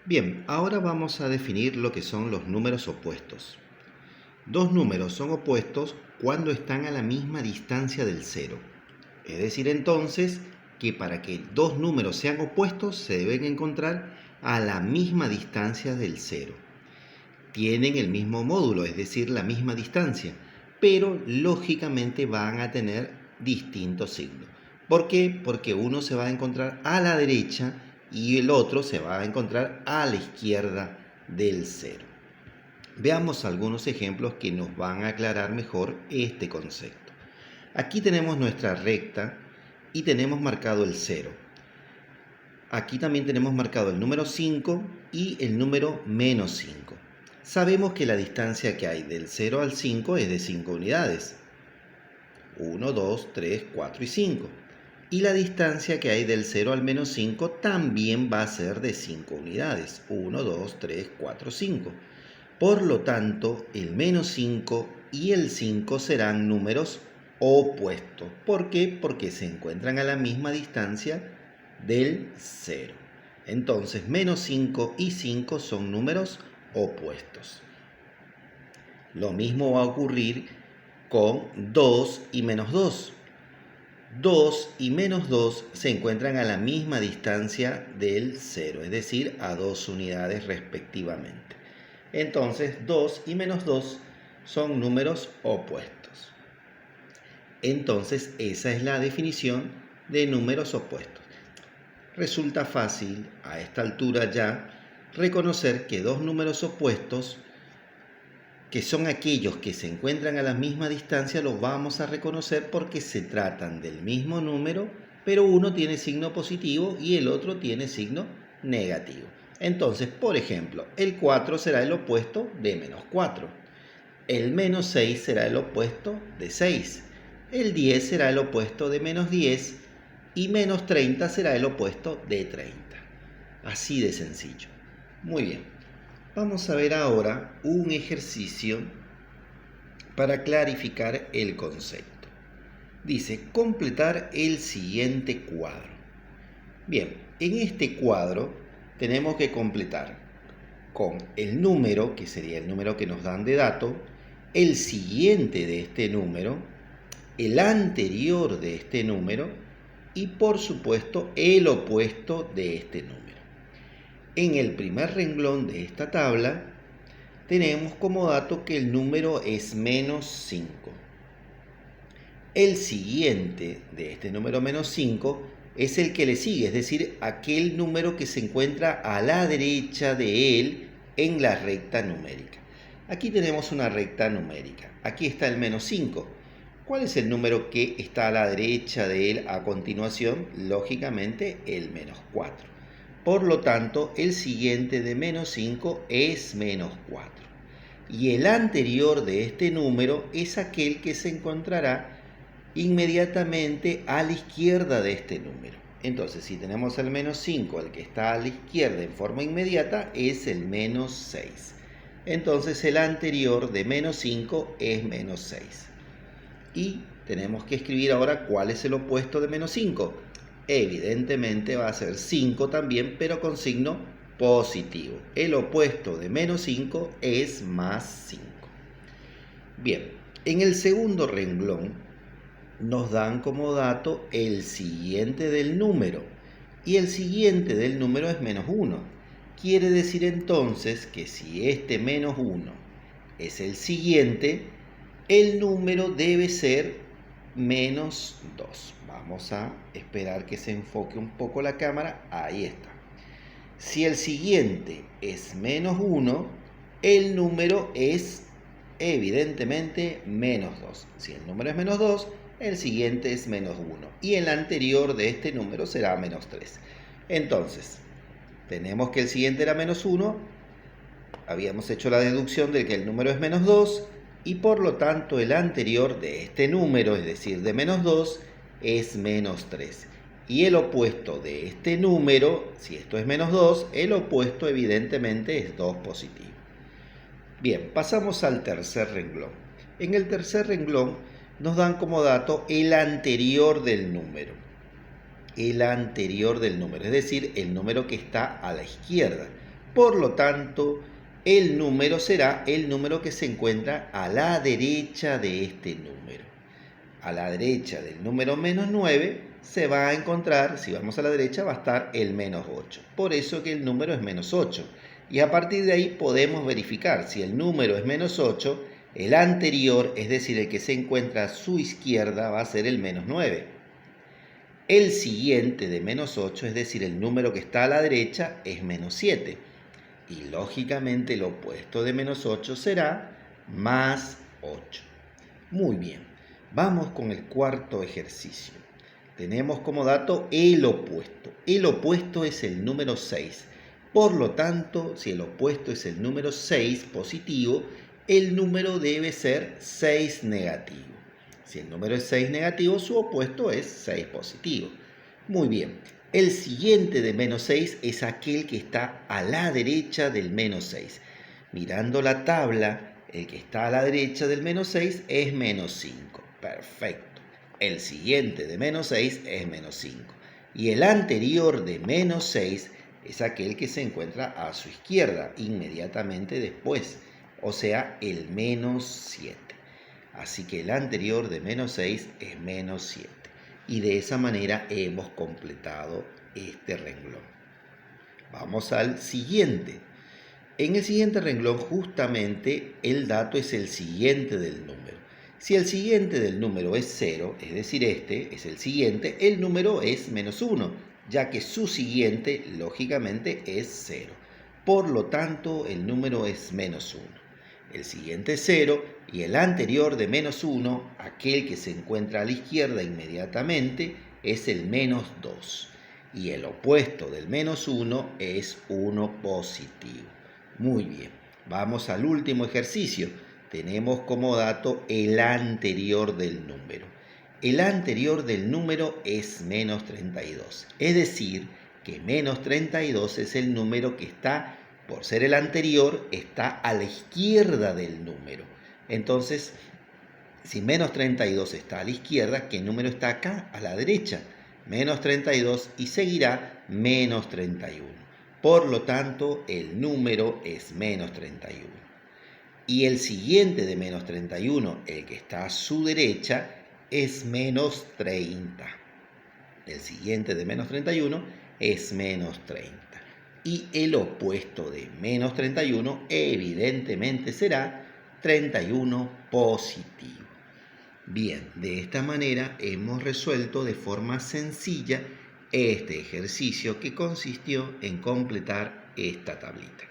Bien, ahora vamos a definir lo que son los números opuestos. Dos números son opuestos cuando están a la misma distancia del cero. Es decir, entonces, que para que dos números sean opuestos se deben encontrar a la misma distancia del cero. Tienen el mismo módulo, es decir, la misma distancia, pero lógicamente van a tener distintos signos. ¿Por qué? Porque uno se va a encontrar a la derecha y el otro se va a encontrar a la izquierda del cero. Veamos algunos ejemplos que nos van a aclarar mejor este concepto. Aquí tenemos nuestra recta y tenemos marcado el 0. Aquí también tenemos marcado el número 5 y el número menos 5. Sabemos que la distancia que hay del 0 al 5 es de 5 unidades. 1, 2, 3, 4 y 5. Y la distancia que hay del 0 al menos 5 también va a ser de 5 unidades. 1, 2, 3, 4, 5. Por lo tanto, el menos 5 y el 5 serán números opuestos. ¿Por qué? Porque se encuentran a la misma distancia del 0. Entonces, menos 5 y 5 son números opuestos. Lo mismo va a ocurrir con 2 y menos 2. 2 y menos 2 se encuentran a la misma distancia del 0, es decir, a 2 unidades respectivamente. Entonces, 2 y menos 2 son números opuestos. Entonces, esa es la definición de números opuestos. Resulta fácil a esta altura ya reconocer que dos números opuestos, que son aquellos que se encuentran a la misma distancia, los vamos a reconocer porque se tratan del mismo número, pero uno tiene signo positivo y el otro tiene signo negativo. Entonces, por ejemplo, el 4 será el opuesto de menos 4. El menos 6 será el opuesto de 6. El 10 será el opuesto de menos 10 y menos 30 será el opuesto de 30. Así de sencillo. Muy bien. Vamos a ver ahora un ejercicio para clarificar el concepto. Dice, completar el siguiente cuadro. Bien, en este cuadro tenemos que completar con el número, que sería el número que nos dan de dato, el siguiente de este número, el anterior de este número y por supuesto el opuesto de este número. En el primer renglón de esta tabla tenemos como dato que el número es menos 5. El siguiente de este número menos 5 es el que le sigue, es decir, aquel número que se encuentra a la derecha de él en la recta numérica. Aquí tenemos una recta numérica. Aquí está el menos 5. ¿Cuál es el número que está a la derecha de él a continuación? Lógicamente, el menos 4. Por lo tanto, el siguiente de menos 5 es menos 4. Y el anterior de este número es aquel que se encontrará inmediatamente a la izquierda de este número. Entonces, si tenemos el menos 5, el que está a la izquierda en forma inmediata es el menos 6. Entonces, el anterior de menos 5 es menos 6. Y tenemos que escribir ahora cuál es el opuesto de menos 5. Evidentemente va a ser 5 también, pero con signo positivo. El opuesto de menos 5 es más 5. Bien, en el segundo renglón nos dan como dato el siguiente del número. Y el siguiente del número es menos 1. Quiere decir entonces que si este menos 1 es el siguiente, el número debe ser menos 2. Vamos a esperar que se enfoque un poco la cámara. Ahí está. Si el siguiente es menos 1, el número es evidentemente menos 2. Si el número es menos 2, el siguiente es menos 1. Y el anterior de este número será menos 3. Entonces, tenemos que el siguiente era menos 1. Habíamos hecho la deducción de que el número es menos 2. Y por lo tanto el anterior de este número, es decir, de menos 2, es menos 3. Y el opuesto de este número, si esto es menos 2, el opuesto evidentemente es 2 positivo. Bien, pasamos al tercer renglón. En el tercer renglón nos dan como dato el anterior del número. El anterior del número, es decir, el número que está a la izquierda. Por lo tanto, el número será el número que se encuentra a la derecha de este número. A la derecha del número menos 9 se va a encontrar, si vamos a la derecha, va a estar el menos 8. Por eso que el número es menos 8. Y a partir de ahí podemos verificar si el número es menos 8, el anterior, es decir, el que se encuentra a su izquierda, va a ser el menos 9. El siguiente de menos 8, es decir, el número que está a la derecha, es menos 7. Y lógicamente el opuesto de menos 8 será más 8. Muy bien, vamos con el cuarto ejercicio. Tenemos como dato el opuesto. El opuesto es el número 6. Por lo tanto, si el opuesto es el número 6 positivo, el número debe ser 6 negativo. Si el número es 6 negativo, su opuesto es 6 positivo. Muy bien. El siguiente de menos 6 es aquel que está a la derecha del menos 6. Mirando la tabla, el que está a la derecha del menos 6 es menos 5. Perfecto. El siguiente de menos 6 es menos 5. Y el anterior de menos 6 es aquel que se encuentra a su izquierda, inmediatamente después. O sea, el menos 7. Así que el anterior de menos 6 es menos 7. Y de esa manera hemos completado este renglón. Vamos al siguiente. En el siguiente renglón justamente el dato es el siguiente del número. Si el siguiente del número es 0, es decir, este es el siguiente, el número es menos 1, ya que su siguiente lógicamente es 0. Por lo tanto, el número es menos 1. El siguiente es 0 y el anterior de menos 1, aquel que se encuentra a la izquierda inmediatamente, es el menos 2. Y el opuesto del menos 1 es 1 positivo. Muy bien, vamos al último ejercicio. Tenemos como dato el anterior del número. El anterior del número es menos 32. Es decir, que menos 32 es el número que está, por ser el anterior, está a la izquierda del número. Entonces, si menos 32 está a la izquierda, ¿qué número está acá? A la derecha. Menos 32 y seguirá menos 31. Por lo tanto, el número es menos 31. Y el siguiente de menos 31, el que está a su derecha, es menos 30. El siguiente de menos 31 es menos 30. Y el opuesto de menos 31 evidentemente será 31 positivo. Bien, de esta manera hemos resuelto de forma sencilla este ejercicio que consistió en completar esta tablita.